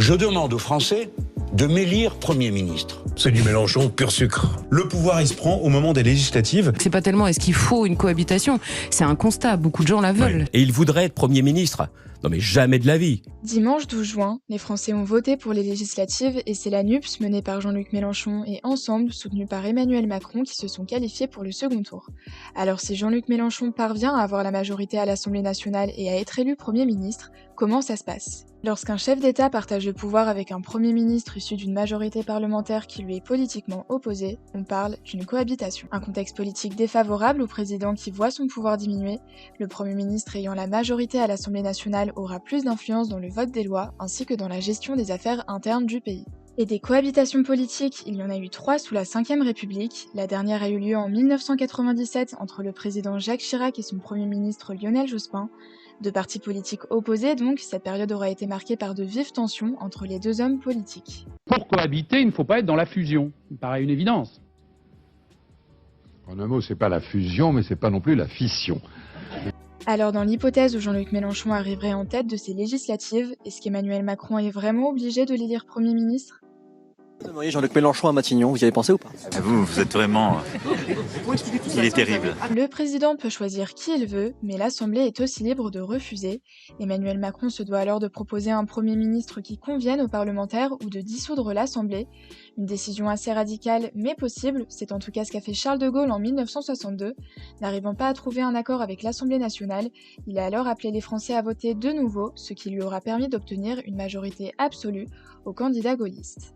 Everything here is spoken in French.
Je demande aux Français de m'élire Premier ministre. C'est du Mélenchon pur sucre. Le pouvoir, il se prend au moment des législatives. C'est pas tellement est-ce qu'il faut une cohabitation, c'est un constat, beaucoup de gens la veulent. Et il voudrait être Premier ministre. Non mais jamais de la vie. Dimanche 12 juin, les Français ont voté pour les législatives et c'est la NUPS menée par Jean-Luc Mélenchon et Ensemble soutenue par Emmanuel Macron qui se sont qualifiés pour le second tour. Alors si Jean-Luc Mélenchon parvient à avoir la majorité à l'Assemblée nationale et à être élu Premier ministre, comment ça se passe ? Lorsqu'un chef d'État partage le pouvoir avec un Premier ministre issu d'une majorité parlementaire qui lui est politiquement opposée, on parle d'une cohabitation. Un contexte politique défavorable au président qui voit son pouvoir diminuer, le Premier ministre ayant la majorité à l'Assemblée nationale aura plus d'influence dans le vote des lois ainsi que dans la gestion des affaires internes du pays. Et des cohabitations politiques, il y en a eu 3 sous la Ve République. La dernière a eu lieu en 1997 entre le président Jacques Chirac et son Premier ministre Lionel Jospin. 2 partis politiques opposés donc, cette période aura été marquée par de vives tensions entre les 2 hommes politiques. Pour cohabiter, il ne faut pas être dans la fusion, ça me paraît une évidence. En un mot, c'est pas la fusion, mais c'est pas non plus la fission. Alors dans l'hypothèse où Jean-Luc Mélenchon arriverait en tête de ces législatives, est-ce qu'Emmanuel Macron est vraiment obligé de l'élire Premier ministre ? Vous voyez Jean-Luc Mélenchon à Matignon, vous y avez pensé ou pas ? Vous êtes vraiment... Il est terrible. Le président peut choisir qui il veut, mais l'Assemblée est aussi libre de refuser. Emmanuel Macron se doit alors de proposer un Premier ministre qui convienne aux parlementaires ou de dissoudre l'Assemblée. Une décision assez radicale, mais possible, c'est en tout cas ce qu'a fait Charles de Gaulle en 1962. N'arrivant pas à trouver un accord avec l'Assemblée nationale, il a alors appelé les Français à voter de nouveau, ce qui lui aura permis d'obtenir une majorité absolue aux candidats gaullistes.